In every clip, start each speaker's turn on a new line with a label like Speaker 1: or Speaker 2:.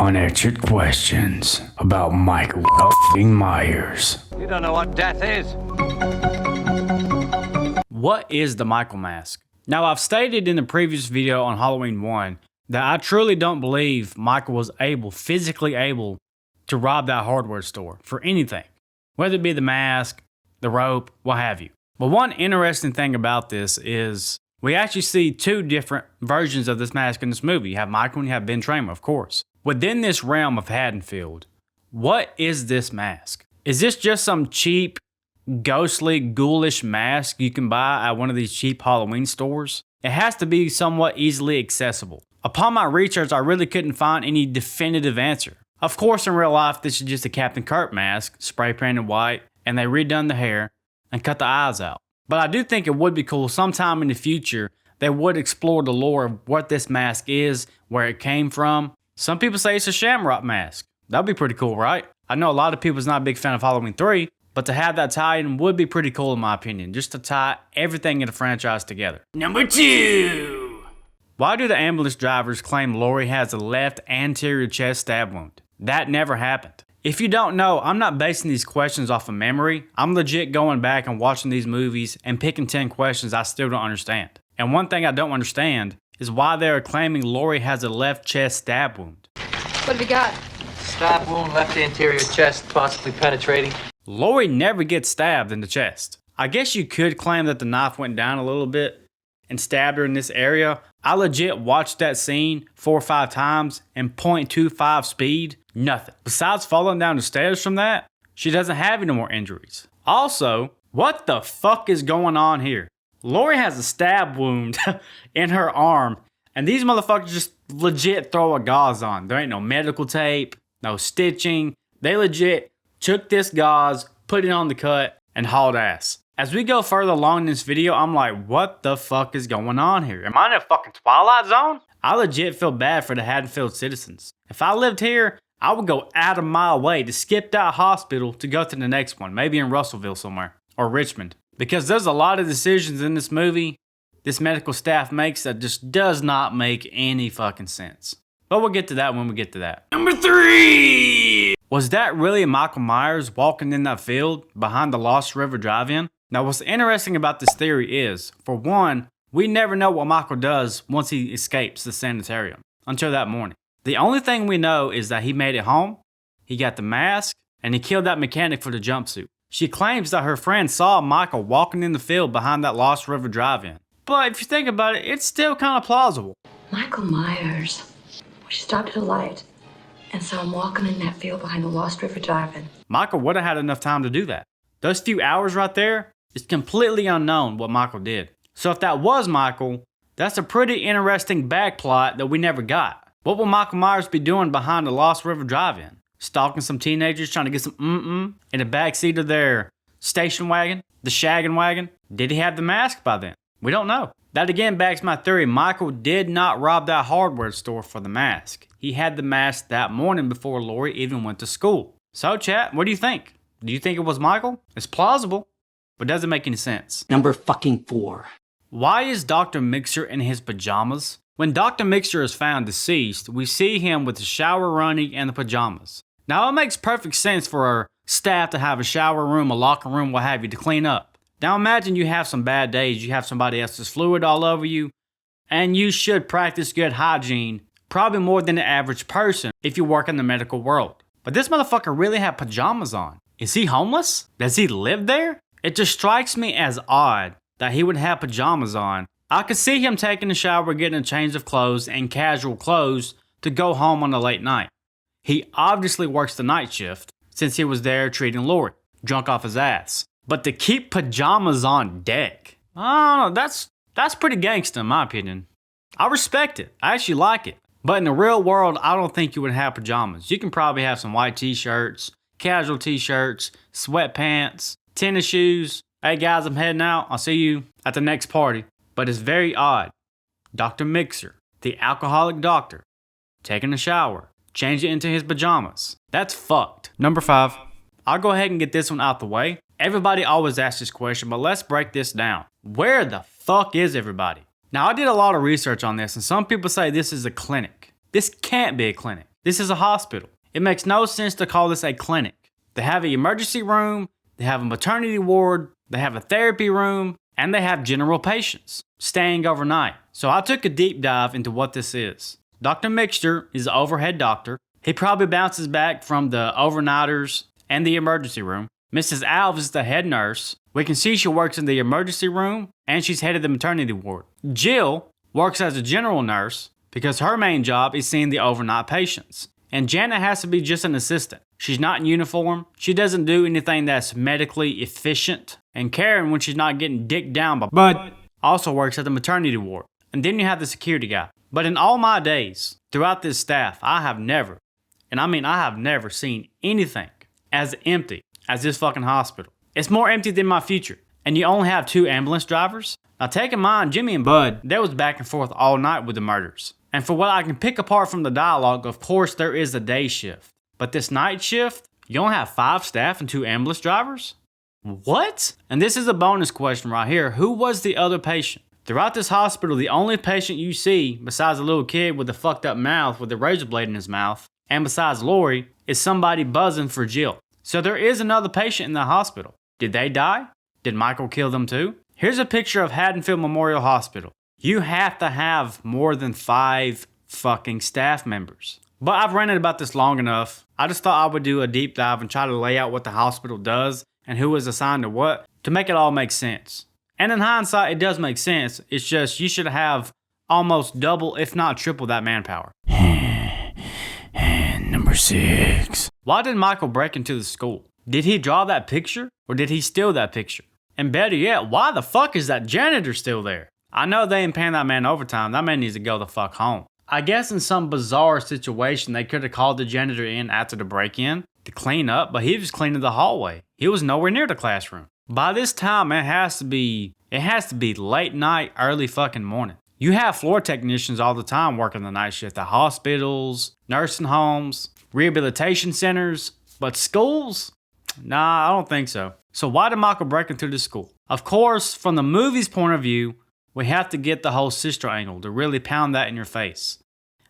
Speaker 1: Unanswered questions about Michael Myers.
Speaker 2: You don't know what death is.
Speaker 3: What is the Michael mask? Now, I've stated in the previous video on Halloween 1 that I truly don't believe Michael was physically able to rob that hardware store for anything, whether it be the mask, the rope, what have you. But one interesting thing about this is we actually see two different versions of this mask in this movie. You have Michael and you have Ben Tramer, of course. Within this realm of Haddonfield, what is this mask? Is this just some cheap, ghostly, ghoulish mask you can buy at one of these cheap Halloween stores? It has to be somewhat easily accessible. Upon my research, I really couldn't find any definitive answer. Of course, in real life, this is just a Captain Kirk mask, spray painted white, and they redone the hair and cut the eyes out. But I do think it would be cool sometime in the future they would explore the lore of what this mask is, where it came from. Some people say it's a Shamrock mask. That'd be pretty cool, right? I know a lot of people's not a big fan of Halloween 3, but to have that tie-in would be pretty cool in my opinion, just to tie everything in the franchise together. Number 2! Why do the ambulance drivers claim Laurie has a left anterior chest stab wound? That never happened. If you don't know, I'm not basing these questions off of memory. I'm legit going back and watching these movies and picking 10 questions I still don't understand. And one thing I don't understand is why they are claiming Laurie has a left chest stab wound.
Speaker 4: What have you got?
Speaker 2: Stab wound, left anterior chest, possibly penetrating.
Speaker 3: Laurie never gets stabbed in the chest. I guess you could claim that the knife went down a little bit and stabbed her in this area. I legit watched that scene 4 or 5 times and 0.25 speed, nothing. Besides falling down the stairs from that, she doesn't have any more injuries. Also, what the fuck is going on here? Laurie has a stab wound in her arm, and these motherfuckers just legit throw a gauze on. There ain't no medical tape, no stitching. They legit took this gauze, put it on the cut, and hauled ass. As we go further along in this video, I'm like, what the fuck is going on here? Am I in a fucking Twilight Zone? I legit feel bad for the Haddonfield citizens. If I lived here, I would go out of my way to skip that hospital to go to the next one, maybe in Russellville somewhere, or Richmond. Because there's a lot of decisions in this movie this medical staff makes that just does not make any fucking sense. But we'll get to that when we get to that. Number 3! Was that really Michael Myers walking in that field behind the Lost River Drive-In? Now what's interesting about this theory is, for one, we never know what Michael does once he escapes the sanitarium until that morning. The only thing we know is that he made it home, he got the mask, and he killed that mechanic for the jumpsuit. She claims that her friend saw Michael walking in the field behind that Lost River Drive-In. But if you think about it, it's still kind of plausible.
Speaker 5: Michael Myers. She stopped at a light and saw him walking in that field behind the Lost River Drive-In.
Speaker 3: Michael would have had enough time to do that. Those few hours right there, it's completely unknown what Michael did. So if that was Michael, that's a pretty interesting backplot that we never got. What will Michael Myers be doing behind the Lost River Drive-In? Stalking some teenagers trying to get some in the backseat of their station wagon? The shaggin' wagon? Did he have the mask by then? We don't know. That again backs my theory. Michael did not rob that hardware store for the mask. He had the mask that morning before Laurie even went to school. So chat, what do you think? Do you think it was Michael? It's plausible, but doesn't make any sense.
Speaker 6: Number fucking 4.
Speaker 3: Why is Dr. Mixer in his pajamas? When Dr. Mixer is found deceased, we see him with the shower running and the pajamas. Now it makes perfect sense for our staff to have a shower room, a locker room, what have you, to clean up. Now imagine you have some bad days, you have somebody else's fluid all over you, and you should practice good hygiene, probably more than the average person if you work in the medical world. But this motherfucker really had pajamas on. Is he homeless? Does he live there? It just strikes me as odd that he would have pajamas on. I could see him taking a shower, getting a change of clothes and casual clothes to go home on a late night. He obviously works the night shift since he was there treating Laurie, drunk off his ass. But to keep pajamas on deck, I don't know, that's pretty gangsta in my opinion. I respect it. I actually like it. But in the real world, I don't think you would have pajamas. You can probably have some white t-shirts, casual t-shirts, sweatpants, tennis shoes. Hey guys, I'm heading out. I'll see you at the next party. But it's very odd. Dr. Mixer, the alcoholic doctor, taking a shower, change it into his pajamas. That's fucked. Number 5. I'll go ahead and get this one out the way. Everybody always asks this question, but let's break this down. Where the fuck is everybody? Now, I did a lot of research on this, and some people say this is a clinic. This can't be a clinic. This is a hospital. It makes no sense to call this a clinic. They have an emergency room, they have a maternity ward, they have a therapy room, and they have general patients staying overnight. So I took a deep dive into what this is. Dr. Mixter is the overhead doctor. He probably bounces back from the overnighters and the emergency room. Mrs. Alves is the head nurse. We can see she works in the emergency room and she's head of the maternity ward. Jill works as a general nurse because her main job is seeing the overnight patients. And Janet has to be just an assistant. She's not in uniform. She doesn't do anything that's medically efficient. And Karen, when she's not getting dicked down by Bud, also works at the maternity ward. And then you have the security guy. But in all my days throughout this staff, I have never seen anything as empty as this fucking hospital. It's more empty than my future. And you only have 2 ambulance drivers? Now take in mind, Jimmy and Bud, they was back and forth all night with the murders. And for what I can pick apart from the dialogue, of course there is a day shift. But this night shift, you only have 5 staff and 2 ambulance drivers? What? And this is a bonus question right here. Who was the other patient? Throughout this hospital, the only patient you see, besides a little kid with a fucked up mouth with a razor blade in his mouth, and besides Lori, is somebody buzzing for Jill. So there is another patient in the hospital. Did they die? Did Michael kill them too? Here's a picture of Haddonfield Memorial Hospital. You have to have more than 5 fucking staff members. But I've ranted about this long enough. I just thought I would do a deep dive and try to lay out what the hospital does and who is assigned to what to make it all make sense. And in hindsight, it does make sense. It's just you should have almost double, if not triple, that manpower.
Speaker 1: Number 6.
Speaker 3: Why did Michael break into the school? Did he draw that picture or did he steal that picture? And better yet, why the fuck is that janitor still there? I know they ain't paying that man overtime. That man needs to go the fuck home. I guess in some bizarre situation, they could have called the janitor in after the break-in to clean up, but he was cleaning the hallway. He was nowhere near the classroom. By this time, it has to be late night, early fucking morning. You have floor technicians all the time working the night shift at hospitals, nursing homes, rehabilitation centers, but schools? Nah, I don't think so. So why did Michael break into the school? Of course, from the movie's point of view, we have to get the whole sister angle to really pound that in your face.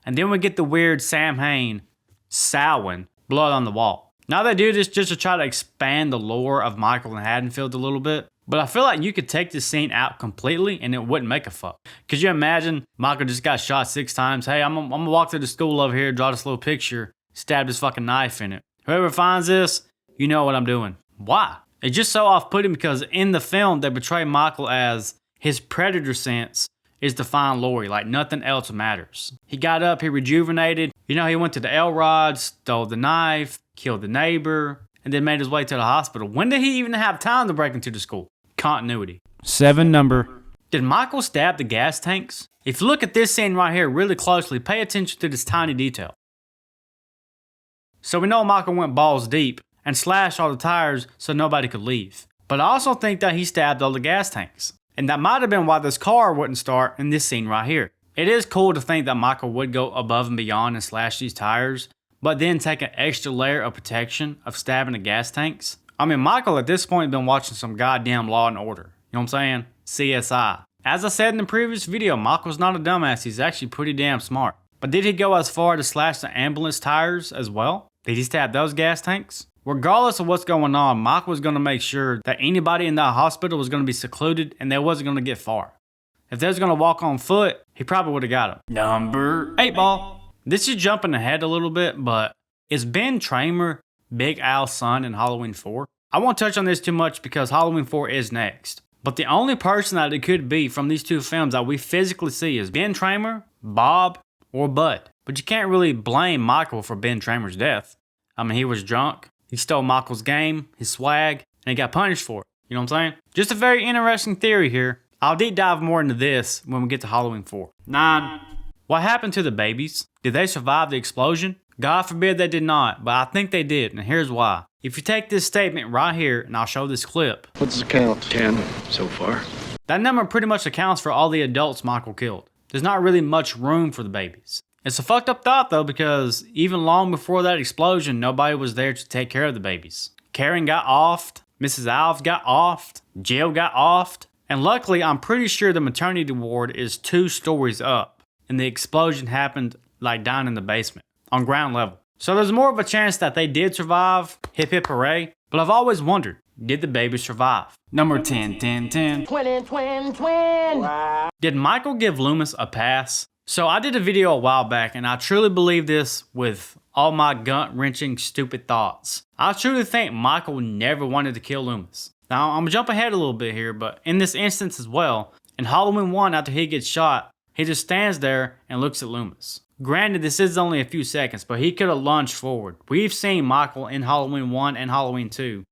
Speaker 3: And then we get the weird Sam Hain, Samhain, blood on the wall. Now they do this just to try to expand the lore of Michael and Haddonfield a little bit. But I feel like you could take this scene out completely and it wouldn't make a fuck. Could you imagine Michael just got shot 6 times? Hey, I'm gonna walk to the school over here, draw this little picture, stab this fucking knife in it. Whoever finds this, you know what I'm doing. Why? It's just so off-putting because in the film, they portray Michael as his predator sense is to find Lori, like nothing else matters. He got up, he rejuvenated. You know, he went to the Elrod, stole the knife, killed the neighbor, and then made his way to the hospital. When did he even have time to break into the school? Continuity.
Speaker 1: 7 number.
Speaker 3: Did Michael stab the gas tanks? If you look at this scene right here really closely, pay attention to this tiny detail. So we know Michael went balls deep and slashed all the tires so nobody could leave. But I also think that he stabbed all the gas tanks. And that might have been why this car wouldn't start in this scene right here. It is cool to think that Michael would go above and beyond and slash these tires, but then take an extra layer of protection of stabbing the gas tanks. I mean, Michael at this point has been watching some goddamn Law and Order. You know what I'm saying? CSI. As I said in the previous video, Michael's not a dumbass. He's actually pretty damn smart. But did he go as far to slash the ambulance tires as well? Did he stab those gas tanks? Regardless of what's going on, Michael was going to make sure that anybody in that hospital was going to be secluded and they wasn't going to get far. If they was going to walk on foot, he probably would have got them.
Speaker 1: Number
Speaker 3: 8 ball. This is jumping ahead a little bit, but is Ben Tramer Big Al's son in Halloween 4? I won't touch on this too much because Halloween 4 is next. But the only person that it could be from these 2 films that we physically see is Ben Tramer, Bob, or Bud. But you can't really blame Michael for Ben Tramer's death. I mean, he was drunk. He stole Michael's game, his swag, and he got punished for it. You know what I'm saying? Just a very interesting theory here. I'll deep dive more into this when we get to Halloween 4. 9. What happened to the babies? Did they survive the explosion? God forbid they did not, but I think they did, and here's why. If you take this statement right here, and I'll show this clip.
Speaker 4: What's the count? 10 so far.
Speaker 3: That number pretty much accounts for all the adults Michael killed. There's not really much room for the babies. It's a fucked up thought though, because even long before that explosion, nobody was there to take care of the babies. Karen got offed, Mrs. Alves got offed, Jill got offed, and luckily I'm pretty sure the maternity ward is 2 stories up, and the explosion happened like down in the basement. on ground level. So there's more of a chance that they did survive, hip hip hooray, but I've always wondered, did the baby survive?
Speaker 1: Number 10, 10, 10.
Speaker 3: Did Michael give Loomis a pass? So I did a video a while back, and I truly believe this with all my gut-wrenching stupid thoughts. I truly think Michael never wanted to kill Loomis. Now, I'm gonna jump ahead a little bit here, but in this instance as well, in Halloween 1 after he gets shot, he just stands there and looks at Loomis. Granted, this is only a few seconds, but he could have lunged forward. We've seen Michael in Halloween 1 and Halloween 2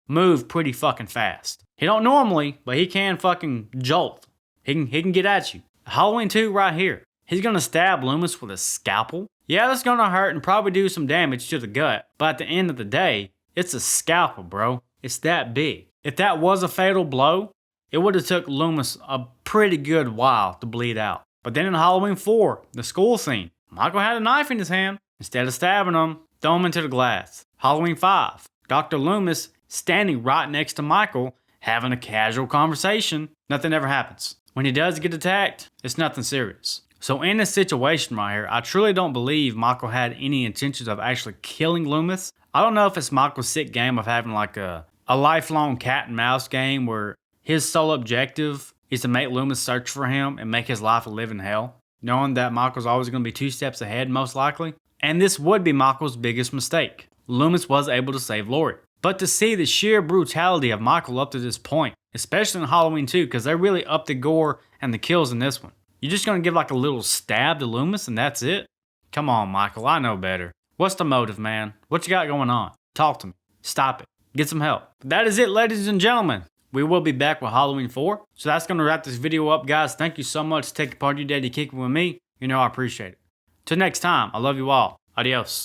Speaker 3: move pretty fucking fast. He don't normally, but he can fucking jolt. He can get at you. Halloween 2 right here. He's gonna stab Loomis with a scalpel. Yeah, that's gonna hurt and probably do some damage to the gut, but at the end of the day, it's a scalpel, bro. It's that big. If that was a fatal blow, it would have took Loomis a pretty good while to bleed out. But then in Halloween 4, the school scene, Michael had a knife in his hand. Instead of stabbing him, throw him into the glass. Halloween 5, Dr. Loomis standing right next to Michael, having a casual conversation. Nothing ever happens. When he does get attacked, it's nothing serious. So in this situation right here, I truly don't believe Michael had any intentions of actually killing Loomis. I don't know if it's Michael's sick game of having like a lifelong cat and mouse game where his sole objective is to make Loomis search for him and make his life a living hell, knowing that Michael's always going to be 2 steps ahead most likely. And this would be Michael's biggest mistake. Loomis was able to save Laurie. But to see the sheer brutality of Michael up to this point, especially in Halloween 2, because they really upped the gore and the kills in this one. You're just going to give like a little stab to Loomis and that's it? Come on, Michael, I know better. What's the motive, man? What you got going on? Talk to me. Stop it. Get some help. But that is it, ladies and gentlemen. We will be back with Halloween 4. So that's going to wrap this video up, guys. Thank you so much for taking part of your day to kick it with me. You know I appreciate it. Till next time, I love you all. Adios.